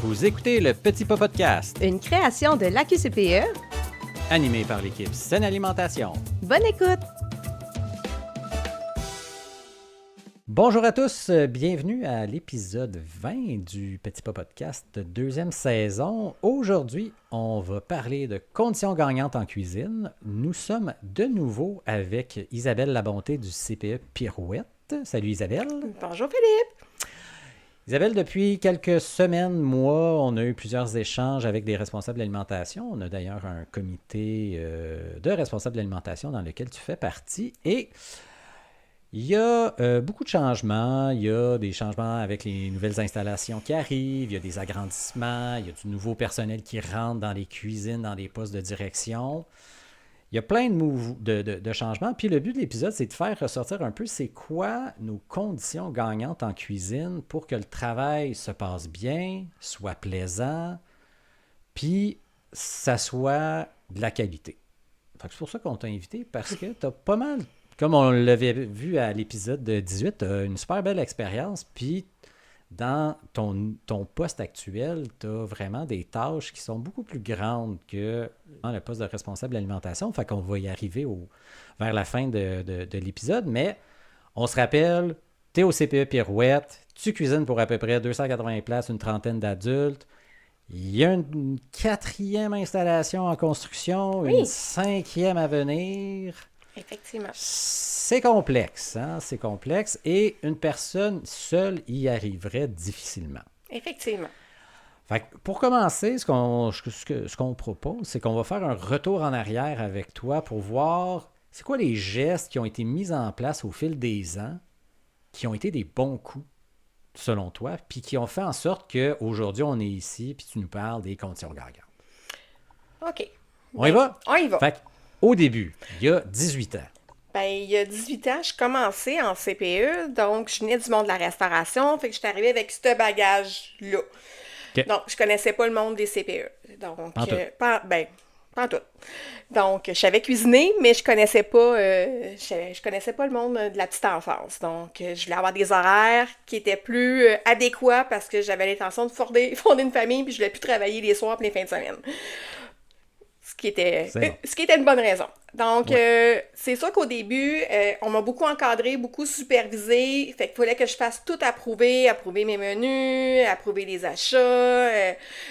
Vous écoutez le Petit Pas Podcast, Une création de l'AQCPE, animé par l'équipe Saine Alimentation. Bonne écoute! Bonjour à tous, bienvenue à l'épisode 20 du Petit Pas Podcast, deuxième saison. Aujourd'hui, on va parler de conditions gagnantes en cuisine. Nous sommes de nouveau avec Isabelle Labonté du CPE Pirouette. Salut Isabelle. Bonjour Philippe! Isabelle, depuis quelques semaines, mois, on a eu plusieurs échanges avec des responsables de l'alimentation. On a d'ailleurs un comité de responsables de l'alimentation dans lequel tu fais partie. Et il y a beaucoup de changements. Il y a des changements avec les nouvelles installations qui arrivent. Il y a des agrandissements. Il y a du nouveau personnel qui rentre dans les cuisines, dans des postes de direction. Il y a plein de changements. Puis le but de l'épisode, c'est de faire ressortir un peu c'est quoi nos conditions gagnantes en cuisine pour que le travail se passe bien, soit plaisant, puis ça soit de la qualité. Fait que c'est pour ça qu'on t'a invité, parce que tu as pas mal, comme on l'avait vu à l'épisode 18, tu as une super belle expérience, puis dans ton poste actuel, tu as vraiment des tâches qui sont beaucoup plus grandes que dans le poste de responsable de l'alimentation. Fait qu'on va y arriver vers la fin de l'épisode. Mais on se rappelle, tu es au CPE Pirouette, tu cuisines pour à peu près 280 places, une trentaine d'adultes. Il y a une quatrième installation en construction, Oui. une cinquième à venir. Effectivement. C'est complexe, hein? C'est complexe et une personne seule y arriverait difficilement. Effectivement. Fait que pour commencer, ce qu'on propose, c'est qu'on va faire un retour en arrière avec toi pour voir c'est quoi les gestes qui ont été mis en place au fil des ans, qui ont été des bons coups, selon toi, puis qui ont fait en sorte qu'aujourd'hui, on est ici, puis tu nous parles des conditions gagnantes. OK. On y va? On y va. Fait qu'au début, il y a 18 ans. Ben, il y a 18 ans, je commençais en CPE, donc je venais du monde de la restauration, fait que j'étais arrivée avec ce bagage-là. OK. Donc, je connaissais pas le monde des CPE. Donc, En tout. pas en tout. Donc, je savais cuisiner, mais je connaissais pas je connaissais pas le monde de la petite enfance. Donc, je voulais avoir des horaires qui étaient plus adéquats parce que j'avais l'intention de fonder une famille, puis je voulais plus travailler les soirs et les fins de semaine. Ce qui était une bonne raison. Donc, c'est sûr qu'au début, on m'a beaucoup encadré, beaucoup supervisé. Fait qu'il fallait que je fasse tout approuver mes menus, approuver les achats,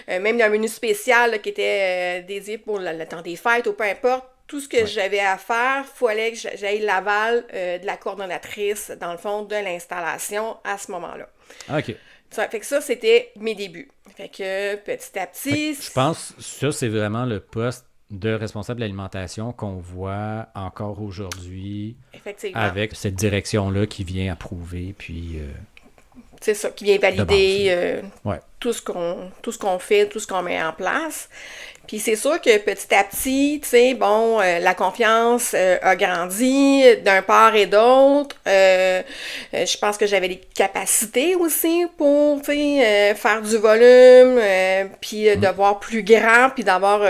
même le menu spécial là, qui était dédié pour le temps des fêtes ou peu importe. Tout ce que j'avais à faire, il fallait que j'aille l'aval de la coordonnatrice, dans le fond, de l'installation à ce moment-là. OK. Fait que ça, c'était mes débuts. Fait que petit à petit... Je pense que ça, c'est vraiment le poste de responsable de l'alimentation qu'on voit encore aujourd'hui. Effectivement. Avec cette direction-là qui vient approuver, puis... c'est ça, qui vient valider Ouais. tout ce qu'on fait, tout ce qu'on met en place. Puis c'est sûr que petit à petit, tu sais, bon, la confiance a grandi d'un part et d'autre. Je pense que j'avais les capacités aussi pour, tu sais, faire du volume, puis de voir plus grand, puis d'avoir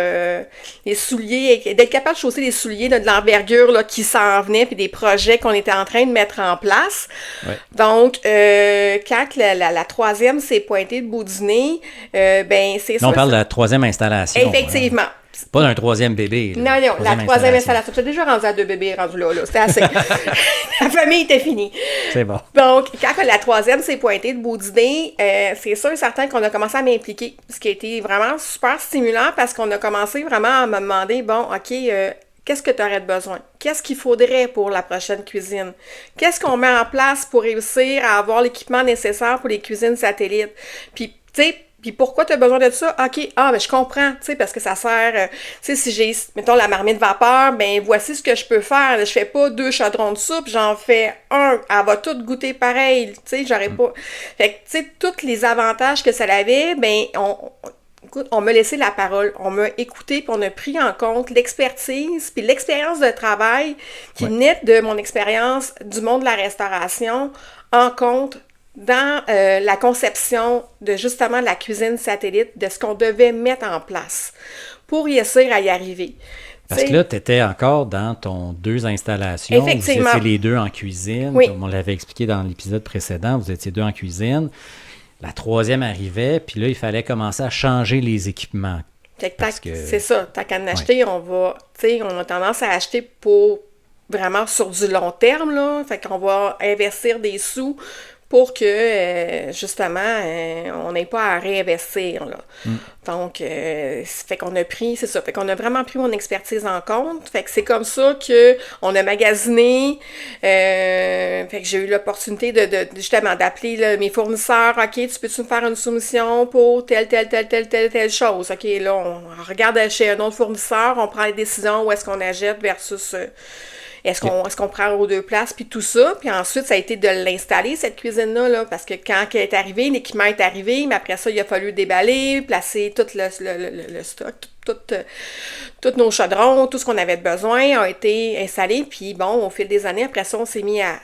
les souliers, d'être capable de chausser les souliers là, de l'envergure là, qui s'en venait, puis des projets qu'on était en train de mettre en place. Ouais. Donc, quand la troisième s'est pointée de bout du nez, ben c'est ça. On parle de la troisième installation. Effectivement. Hein. Pas d'un troisième bébé. Là. Non, la troisième installation. Tu as déjà rendu à 2 bébés rendus là. C'était assez. La famille était finie. C'est bon. Donc, quand la troisième s'est pointée de bout du nez, c'est sûr et certain qu'on a commencé à m'impliquer. Ce qui a été vraiment super stimulant parce qu'on a commencé vraiment à me demander, bon, OK, qu'est-ce que tu aurais besoin? Qu'est-ce qu'il faudrait pour la prochaine cuisine? Qu'est-ce qu'on met en place pour réussir à avoir l'équipement nécessaire pour les cuisines satellites? Puis, tu sais, puis pourquoi tu as besoin de ça? OK, ben je comprends, tu sais, parce que ça sert, tu sais, si j'ai, mettons, la marmite vapeur, ben voici ce que je peux faire. Je fais pas 2 chaudrons de soupe, j'en fais un. Elle va toutes goûter pareil, tu sais, j'aurais pas... Fait que, tu sais, tous les avantages que ça avait, ben, écoute, on m'a laissé la parole, on m'a écouté, puis on a pris en compte l'expertise, puis l'expérience de travail qui venait de mon expérience du monde de la restauration en compte dans la conception de justement la cuisine satellite, de ce qu'on devait mettre en place pour réussir à y arriver. Parce que là, tu étais encore dans ton 2 installations. Effectivement. Vous étiez les 2 en cuisine. Oui. Comme on l'avait expliqué dans l'épisode précédent, vous étiez 2 en cuisine. la troisième arrivait, puis là, il fallait commencer à changer les équipements. Fait que c'est ça, tant qu'à en acheter, on a tendance à acheter pour vraiment sur du long terme, là. Fait qu'on va investir des sous pour que, justement, on n'ait pas à réinvestir, là. Donc, fait qu'on a pris, c'est ça, fait qu'on a vraiment pris mon expertise en compte. Fait que c'est comme ça qu'on a magasiné, fait que j'ai eu l'opportunité justement, d'appeler là, mes fournisseurs. OK, tu peux-tu me faire une soumission pour telle chose? OK, là, on regarde chez un autre fournisseur, on prend les décisions où est-ce qu'on achète versus... Est-ce qu'on prend aux deux places, puis tout ça. Puis ensuite, ça a été de l'installer, cette cuisine-là, là, parce que quand elle est arrivée, l'équipement est arrivé, mais après ça, il a fallu déballer, placer tout le stock, tous nos chaudrons, tout ce qu'on avait besoin a été installé. Puis bon, au fil des années, après ça, on s'est mis à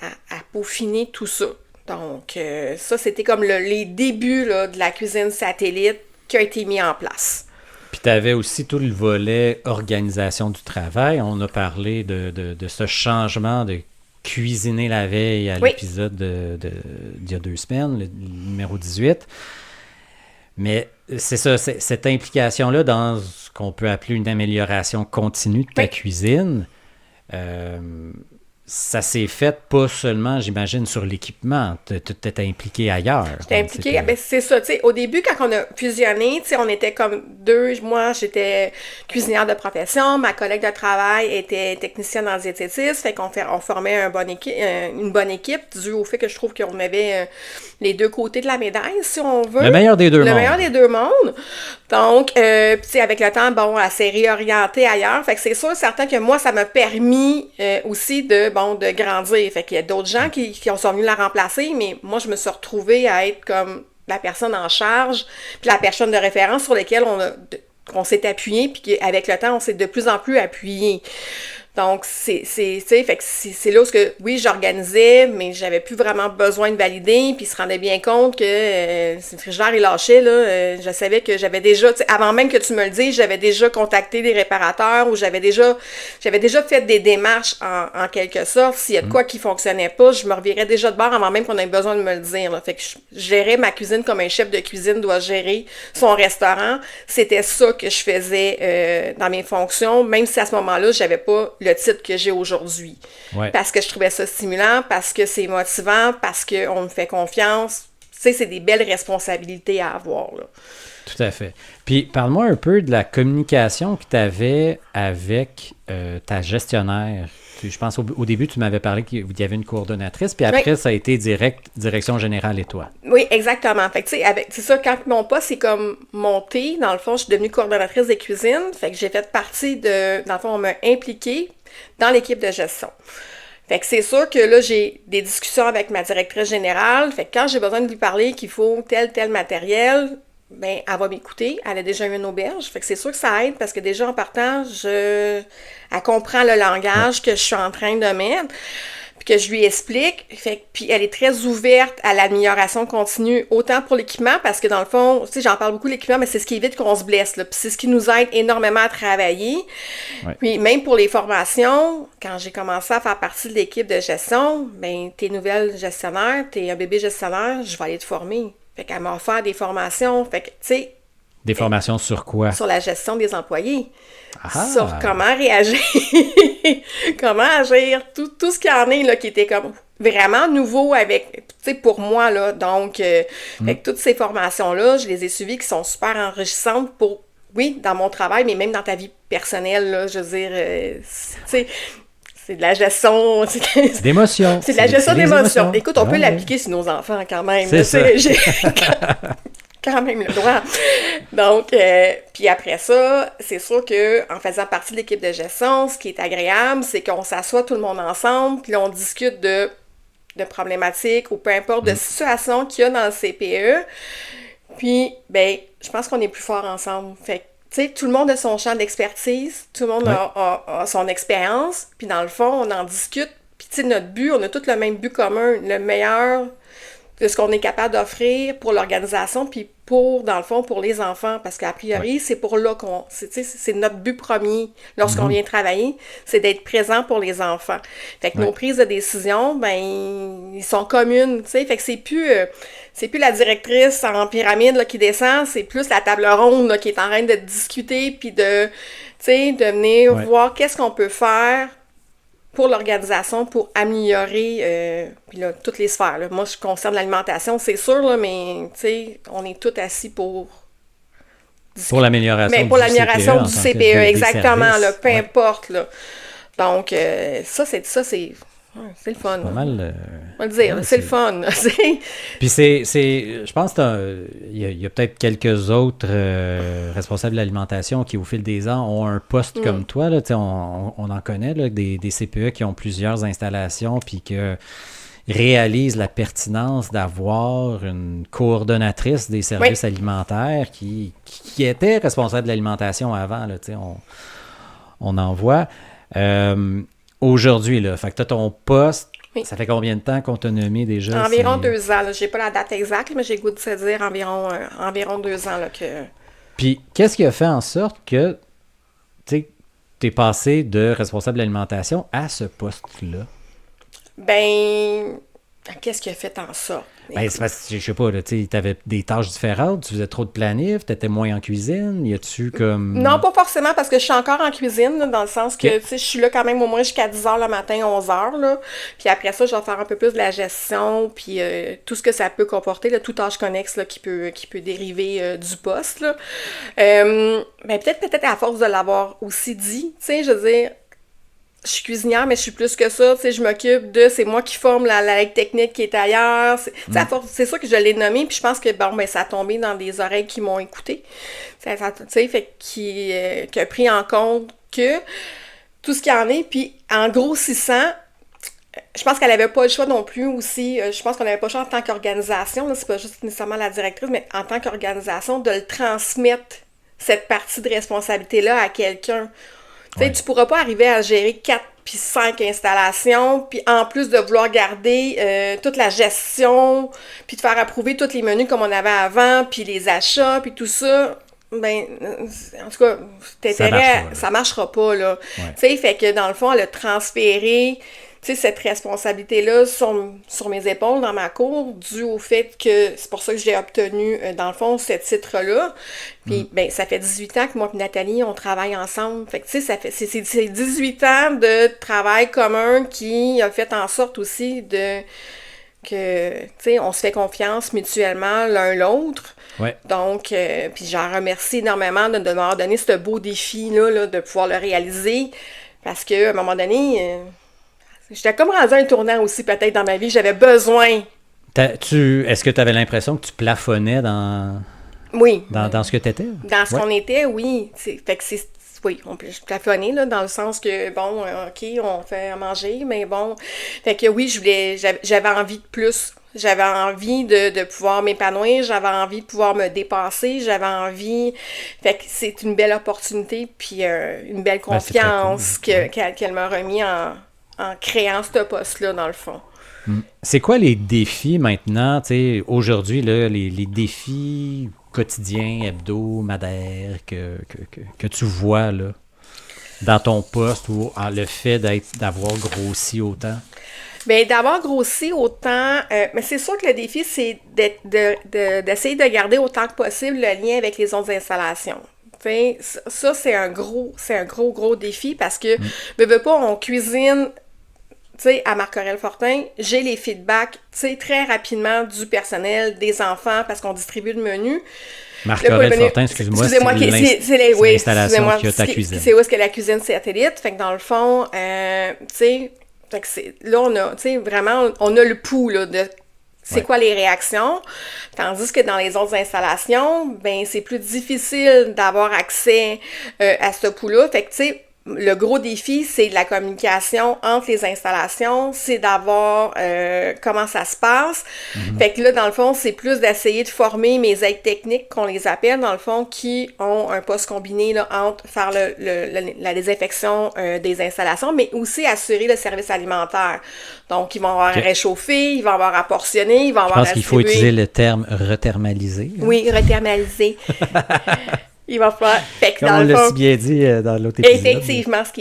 peaufiner tout ça. Donc, ça, c'était comme les débuts là, de la cuisine satellite qui a été mis en place. Puis tu avais aussi tout le volet organisation du travail. On a parlé de ce changement de cuisiner la veille à l'épisode d'il y a 2 semaines, le numéro 18. Mais c'est ça, cette implication-là dans ce qu'on peut appeler une amélioration continue de ta cuisine, ça s'est fait pas seulement, j'imagine, sur l'équipement. Tu t'es impliqué ailleurs. J'étais impliquée, c'est ça. Au début, quand on a fusionné, on était comme deux. Moi, j'étais cuisinière de profession. Ma collègue de travail était technicienne en diététisme. Fait qu'on formait une bonne équipe, dû au fait que je trouve qu'on avait les deux côtés de la médaille, si on veut. Le meilleur des deux mondes. Le meilleur des deux mondes. Donc, avec le temps, bon, elle s'est réorientée ailleurs. Fait que c'est sûr, certain que moi, ça m'a permis aussi de grandir. Fait qu'il y a d'autres gens qui sont venus la remplacer, mais moi, je me suis retrouvée à être comme la personne en charge, puis la personne de référence sur laquelle on s'est appuyé, puis qu'avec le temps, on s'est de plus en plus appuyé. Donc, fait que c'est là où oui, j'organisais, mais j'avais plus vraiment besoin de valider, puis ils se rendaient bien compte que si le frigidaire est lâché, là, je savais que j'avais déjà, avant même que tu me le dises, j'avais déjà contacté des réparateurs ou j'avais déjà fait des démarches en quelque sorte. S'il y a de quoi qui fonctionnait pas, je me revirais déjà de bord avant même qu'on ait besoin de me le dire, là. Fait que je gérais ma cuisine comme un chef de cuisine doit gérer son restaurant. C'était ça que je faisais dans mes fonctions, même si à ce moment-là, j'avais pas le titre que j'ai aujourd'hui. Ouais. Parce que je trouvais ça stimulant, parce que c'est motivant, parce qu'on me fait confiance. Tu sais, c'est des belles responsabilités à avoir, là. Tout à fait. Puis, parle-moi un peu de la communication que tu avais avec ta gestionnaire. Je pense au début, tu m'avais parlé qu'il y avait une coordonnatrice, puis après, ça a été direction générale et toi. Oui, exactement. Fait que, tu sais, c'est ça, quand mon poste c'est comme monté, dans le fond, je suis devenue coordonnatrice des cuisines. Fait que j'ai fait partie dans le fond, on m'a impliquée dans l'équipe de gestion. Fait que c'est sûr que là, j'ai des discussions avec ma directrice générale. Fait que quand j'ai besoin de lui parler qu'il faut tel matériel, ben, elle va m'écouter. Elle a déjà eu une auberge. Fait que c'est sûr que ça aide parce que déjà, en partant, elle comprend le langage que je suis en train de mettre, puis que je lui explique. Fait, puis elle est très ouverte à l'amélioration continue, autant pour l'équipement, parce que dans le fond, tu sais, j'en parle beaucoup de l'équipement, mais c'est ce qui évite qu'on se blesse, là. Puis c'est ce qui nous aide énormément à travailler. Ouais. Puis même pour les formations, quand j'ai commencé à faire partie de l'équipe de gestion, ben, t'es nouvelle gestionnaire, t'es un bébé gestionnaire, je vais aller te former. Fait qu'elle m'a offert des formations. Fait que, tu sais... Des formations sur quoi? Sur la gestion des employés. Sur comment réagir, comment agir, tout ce qu'il y en est, là, qui était comme vraiment nouveau avec, tu sais, pour moi, là. Donc, fait que toutes ces formations-là, je les ai suivies, qui sont super enrichissantes pour, oui, dans mon travail, mais même dans ta vie personnelle, là, je veux dire, tu sais... C'est de la gestion... C'est d'émotions. C'est de la gestion d'émotions. Écoute, on peut l'appliquer sur nos enfants quand même. C'est ça. J'ai quand même le droit. Donc, puis après ça, c'est sûr qu'en faisant partie de l'équipe de gestion, ce qui est agréable, c'est qu'on s'assoit tout le monde ensemble, puis là, on discute de problématiques ou peu importe, de situations qu'il y a dans le CPE. Puis, ben, je pense qu'on est plus fort ensemble. Fait que, tu sais, tout le monde a son champ d'expertise, tout le monde a son expérience, puis dans le fond, on en discute, puis tu sais, notre but, on a tous le même but commun, le meilleur de ce qu'on est capable d'offrir pour l'organisation, puis pour, dans le fond, pour les enfants, parce qu'a priori, c'est pour là c'est notre but premier lorsqu'on vient travailler, c'est d'être présent pour les enfants. Fait que nos prises de décision, ben, ils sont communes, tu sais, fait que c'est plus la directrice en pyramide là, qui descend, c'est plus la table ronde là, qui est en train de discuter, puis de venir voir qu'est-ce qu'on peut faire pour l'organisation, pour améliorer puis là, toutes les sphères. Là. Moi, je concerne l'alimentation, c'est sûr, là, mais on est tous assis pour pour l'amélioration pour l'amélioration du CPE, exactement, là, peu importe. Là. Donc, ça, c'est le fun. C'est pas mal. On va le dire, c'est le fun. Puis je pense qu'il y a peut-être quelques autres responsables de l'alimentation qui, au fil des ans, ont un poste comme toi. Là, on en connaît là, des CPE qui ont plusieurs installations puis que réalisent la pertinence d'avoir une coordonnatrice des services alimentaires qui était responsable de l'alimentation avant. Là, on en voit. Aujourd'hui, là, fait que tu as ton poste, ça fait combien de temps qu'on t'a nommé déjà? Environ 2 ans. Je n'ai pas la date exacte, mais j'ai le goût de se dire environ 2 ans. Là, que... Puis, qu'est-ce qui a fait en sorte que tu es passé de responsable de l'alimentation à ce poste-là? Ben, qu'est-ce qui a fait en sorte? Ben, c'est parce que, je sais pas, tu avais des tâches différentes, tu faisais trop de planif, tu étais moins en cuisine, y a-tu comme... Non, pas forcément, parce que je suis encore en cuisine, là, dans le sens que, je suis là quand même au moins jusqu'à 10h le matin, 11h, là, puis après ça, je vais faire un peu plus de la gestion, puis tout ce que ça peut comporter, là, tout tâche connexe, là, qui peut dériver du poste, là. Ben, peut-être à force de l'avoir aussi dit, tu sais, je veux dire, je suis cuisinière, mais je suis plus que ça, tu sais, je m'occupe c'est moi qui forme la technique qui est ailleurs, c'est sûr que je l'ai nommé, puis je pense que, bon, ben, ça a tombé dans des oreilles qui m'ont écouté, tu sais, fait qui a pris en compte que tout ce qu'il y en est, puis en grossissant, je pense qu'elle avait pas le choix non plus aussi, je pense qu'on n'avait pas le choix en tant qu'organisation, là, c'est pas juste nécessairement la directrice, mais en tant qu'organisation, de le transmettre, cette partie de responsabilité-là à quelqu'un. Tu sais, tu pourras pas arriver à gérer 4 puis 5 installations, puis en plus de vouloir garder toute la gestion, puis de faire approuver tous les menus comme on avait avant, puis les achats, puis tout ça, ben, en tout cas, ça marchera pas, là. Tu sais, fait que dans le fond, elle a transféré, tu sais, cette responsabilité-là sur mes épaules dans ma cour, dû au fait que c'est pour ça que j'ai obtenu, dans le fond, ce titre-là. Puis, ben, ça fait 18 ans que moi et Nathalie, on travaille ensemble. Fait que, tu sais, c'est 18 ans de travail commun qui a fait en sorte aussi que, tu sais, on se fait confiance mutuellement l'un l'autre. Ouais. Donc, puis j'en remercie énormément de m'avoir donné ce beau défi-là, de pouvoir le réaliser. Parce qu'à un moment donné... j'étais comme rendue à un tournant aussi, peut-être, dans ma vie. J'avais besoin. Est-ce que tu avais l'impression que tu plafonnais dans ce que tu étais? Dans ce qu'on était, oui. Fait que oui, on peut plafonner, là, dans le sens que, bon, OK, on fait à manger, mais bon. Fait que oui, j'avais envie de plus. J'avais envie de pouvoir m'épanouir, j'avais envie de pouvoir me dépasser, j'avais envie... Fait que c'est une belle opportunité, puis une belle confiance qu'elle m'a remis en créant ce poste-là, dans le fond. C'est quoi les défis maintenant, tu sais, aujourd'hui, là, les défis quotidiens, hebdomadaires que tu vois, là, dans ton poste ou le fait d'avoir grossi autant? Bien, d'avoir grossi autant, mais c'est sûr que le défi, c'est d'essayer de garder autant que possible le lien avec les autres installations. T'sais, ça, c'est un gros défi parce que, veux pas, on cuisine, tu sais, à Marc-Aurèle-Fortin, j'ai les feedbacks, tu sais, très rapidement du personnel, des enfants, parce qu'on distribue le menu. Marc-Aurèle-Fortin, excuse-moi, c'est l'installation qui a ta cuisine. C'est où est-ce que la cuisine satellite, fait que dans le fond, tu sais, fait que là, on a, tu sais, vraiment, on a le pouls, là, de c'est quoi les réactions, tandis que dans les autres installations, ben c'est plus difficile d'avoir accès à ce pouls-là. Fait que, tu sais, le gros défi, c'est la communication entre les installations, c'est d'avoir comment ça se passe. Fait que là, dans le fond, c'est plus d'essayer de former mes aides techniques, qu'on les appelle, dans le fond, qui ont un poste combiné là, entre faire la désinfection des installations, mais aussi assurer le service alimentaire. Donc, ils vont avoir à réchauffer, ils vont avoir à portionner, ils vont avoir à Je pense qu'il faut utiliser le terme rethermaliser. Oui, rethermaliser. Il va falloir. Fait que Comme dans on le l'a fond, si bien dit dans l'autre épisode. Effectivement, ce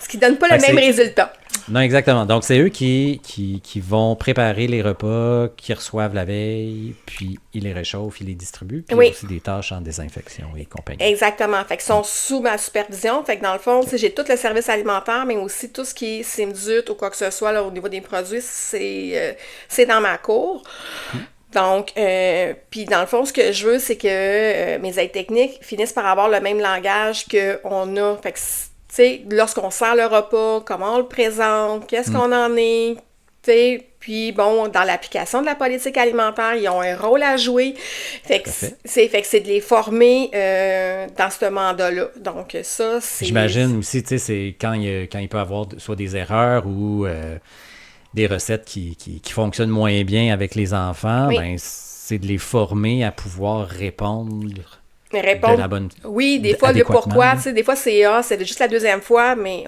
qui donne pas le même résultat. Non, exactement. Donc, c'est eux qui vont préparer les repas, qui reçoivent la veille, puis ils les réchauffent, ils les distribuent, puis il y a aussi des tâches en désinfection et compagnie. Exactement. Fait qu'ils sont sous ma supervision. Fait que dans le fond, j'ai tout le service alimentaire, mais aussi tout ce qui est Simdut ou quoi que ce soit là, au niveau des produits, c'est dans ma cour. Donc, puis dans le fond, ce que je veux, c'est que mes aides techniques finissent par avoir le même langage qu'on a. Fait que, tu sais, lorsqu'on sert le repas, comment on le présente, qu'est-ce qu'on en est, tu sais. Puis bon, dans l'application de la politique alimentaire, ils ont un rôle à jouer. Fait que c'est de les former dans ce mandat-là. Donc ça, c'est... J'imagine aussi, tu sais, c'est quand il peut y avoir soit des erreurs ou... des recettes qui fonctionnent moins bien avec les enfants, ben, c'est de les former à pouvoir répondre de la bonne oui, des fois, le pourquoi, tu sais, des fois, c'est juste la deuxième fois, mais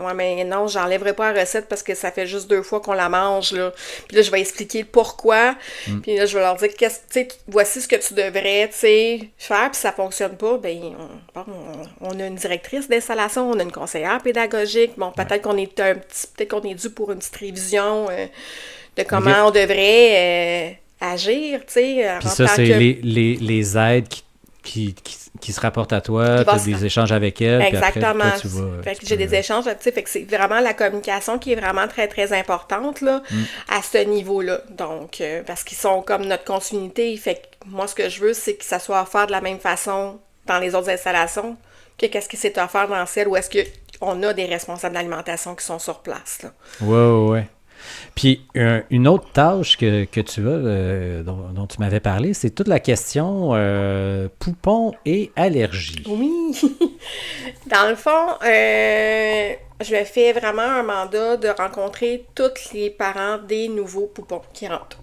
non, j'enlèverai pas la recette parce que ça fait juste 2 fois qu'on la mange, là. Puis là, je vais expliquer le pourquoi, puis là, je vais leur dire, voici ce que tu devrais, tu sais, faire, puis ça fonctionne pas, ben, on a une directrice d'installation, on a une conseillère pédagogique, bon, peut-être qu'on est dû pour une petite révision de comment on devrait agir, tu sais. Puis ça, c'est les aides qui se rapportent à toi, tu as des échanges avec elle. Exactement. Puis après, toi, tu vas, fait que j'ai des échanges, tu sais, fait que c'est vraiment la communication qui est vraiment très, très importante, là, à ce niveau-là. Donc, parce qu'ils sont comme notre continuité. Fait que moi, ce que je veux, c'est que ça soit offert de la même façon dans les autres installations que qu'est-ce qui s'est offert dans celle où est-ce qu'on a des responsables d'alimentation qui sont sur place, là. Ouais. Puis, une autre tâche que tu as, dont tu m'avais parlé, c'est toute la question poupons et allergies. Oui! Dans le fond, je fais vraiment un mandat de rencontrer tous les parents des nouveaux poupons qui rentrent.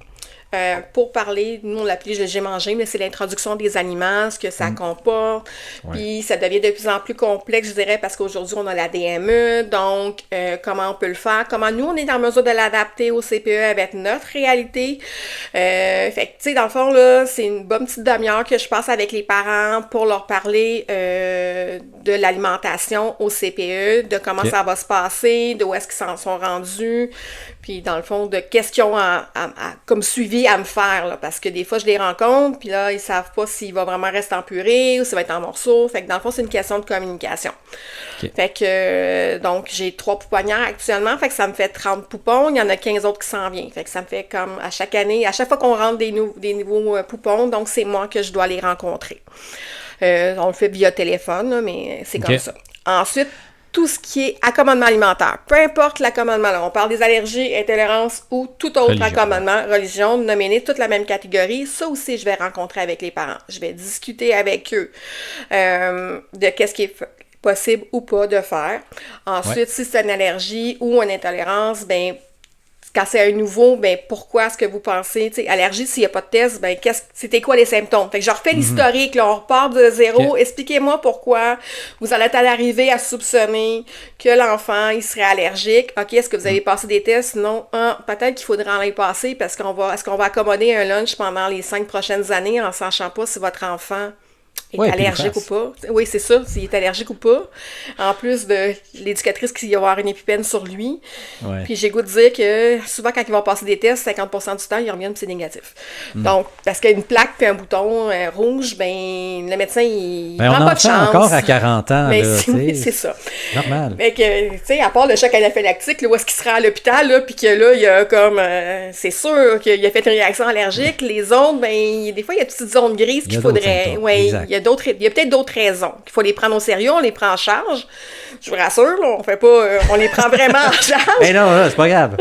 Pour parler, nous on l'appelait « J'ai mangé », mais c'est l'introduction des aliments, ce que ça comporte, puis ça devient de plus en plus complexe, je dirais, parce qu'aujourd'hui on a la DME, donc comment on peut le faire, comment nous on est en mesure de l'adapter au CPE avec notre réalité. Fait que, tu sais, dans le fond, là, c'est une bonne petite demi-heure que je passe avec les parents pour leur parler de l'alimentation au CPE, de comment ça va se passer, de où est-ce qu'ils s'en sont rendus, puis dans le fond, de qu'est-ce qu'ils ont comme suivi à me faire, là, parce que des fois, je les rencontre, puis là, ils savent pas s'il va vraiment rester en purée ou s'il va être en morceaux. Fait que dans le fond, c'est une question de communication. Okay. Fait que, donc, j'ai 3 pouponnières actuellement, fait que ça me fait 30 poupons. Il y en a 15 autres qui s'en viennent. Fait que ça me fait comme à chaque année, à chaque fois qu'on rentre des nouveaux poupons, donc c'est moi que je dois les rencontrer. On le fait via téléphone, là, mais c'est comme ça. Ensuite, tout ce qui est accommodement alimentaire. Peu importe l'accommodement, là, on parle des allergies, intolérances ou tout autre accommodement, religion, nommez-les, toute la même catégorie. Ça aussi, je vais rencontrer avec les parents. Je vais discuter avec eux de qu'est-ce qui est possible ou pas de faire. Ensuite, si c'est une allergie ou une intolérance, ben quand c'est un nouveau, ben pourquoi est-ce que vous pensez, tu sais, allergie, s'il n'y a pas de test, ben c'était quoi les symptômes? Fait que je refais l'historique, là, on repart de zéro. Expliquez-moi pourquoi vous allez arriver à soupçonner que l'enfant, il serait allergique. OK, est-ce que vous avez passé des tests? Non. Peut-être qu'il faudra en les passer parce est-ce qu'on va accommoder un lunch pendant les 5 prochaines années en ne sachant pas si votre enfant est allergique ou pas. Oui, c'est ça, s'il est allergique ou pas. En plus de l'éducatrice qui va avoir une épipène sur lui. Ouais. Puis j'ai goût de dire que souvent, quand ils vont passer des tests, 50% du temps, ils reviennent c'est négatif. Donc, parce qu'il y a une plaque puis un bouton rouge, ben le médecin, il prend pas de chance. Encore à 40 ans, mais là, c'est ça. Normal. Fait que, tu sais, à part le choc anaphylactique, là, où est-ce qu'il sera à l'hôpital, là, puis que là, il y a comme, c'est sûr qu'il a fait une réaction allergique. Les autres, ben, des fois, il y a une petite zone grise qu'il faudrait... Oui, il y a peut-être d'autres raisons qu'il faut les prendre au sérieux, on les prend en charge. Je vous rassure, là, on fait pas, on les prend vraiment en charge. Mais non, c'est pas grave.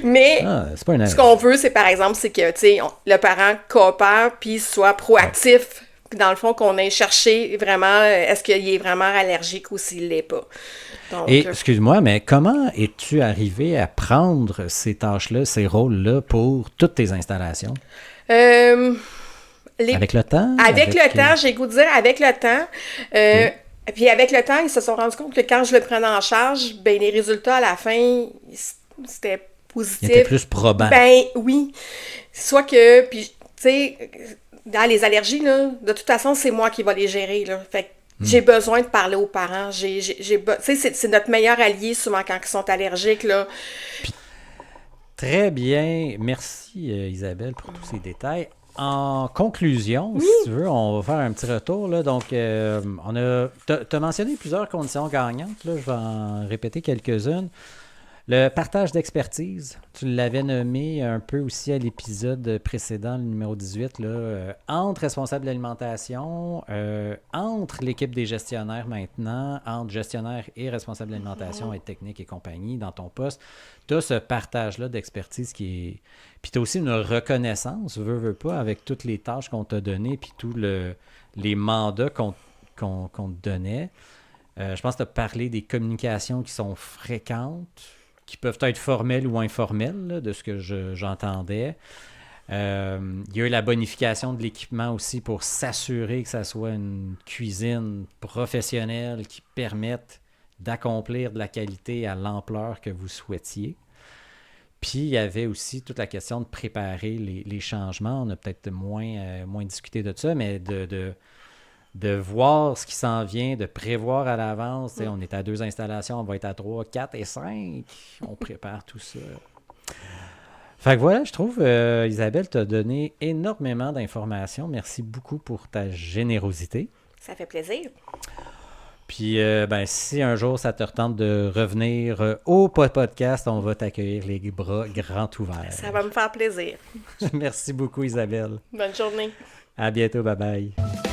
Mais c'est pas ce qu'on veut, c'est par exemple, c'est que, tu sais, le parent coopère puis soit proactif dans le fond, qu'on aille chercher vraiment, est-ce qu'il est vraiment allergique ou s'il l'est pas. Donc, Et, excuse-moi, mais comment es-tu arrivé à prendre ces tâches-là, ces rôles-là pour toutes tes installations? Avec le temps? Avec le temps, j'ai goût de dire avec le temps. Puis avec le temps, ils se sont rendus compte que quand je le prenais en charge, ben les résultats à la fin, c'était positif. Il était plus probant. Ben oui. Soit que, puis tu sais, dans les allergies, là, de toute façon, c'est moi qui va les gérer, là. Fait que j'ai besoin de parler aux parents. Tu sais, c'est notre meilleur allié souvent quand ils sont allergiques, là. Puis, très bien. Merci, Isabelle, pour tous ces détails. En conclusion, si tu veux, on va faire un petit retour. Là. Donc, tu as mentionné plusieurs conditions gagnantes. Là. Je vais en répéter quelques-unes. Le partage d'expertise, tu l'avais nommé un peu aussi à l'épisode précédent, le numéro 18, là, entre responsables de l'alimentation, entre l'équipe des gestionnaires maintenant, entre gestionnaires et responsables de l'alimentation, aide technique et compagnie dans ton poste. Tu as ce partage-là d'expertise qui est... Puis tu as aussi une reconnaissance, veux pas, avec toutes les tâches qu'on t'a données, puis tous les mandats qu'on te donnait. Je pense que tu as parlé des communications qui sont fréquentes, qui peuvent être formelles ou informelles, là, de ce que j'entendais. Il y a eu la bonification de l'équipement aussi pour s'assurer que ça soit une cuisine professionnelle qui permette d'accomplir de la qualité à l'ampleur que vous souhaitiez. Puis, il y avait aussi toute la question de préparer les changements. On a peut-être moins discuté de ça, mais de voir ce qui s'en vient, de prévoir à l'avance. On est à 2 installations, on va être à 3, 4 et 5. On prépare tout ça. Fait que voilà, je trouve, Isabelle, t'a donné énormément d'informations. Merci beaucoup pour ta générosité. Ça fait plaisir. Puis, si un jour ça te retente de revenir au podcast, on va t'accueillir les bras grands ouverts. Ça va me faire plaisir. Merci beaucoup, Isabelle. Bonne journée. À bientôt, bye bye.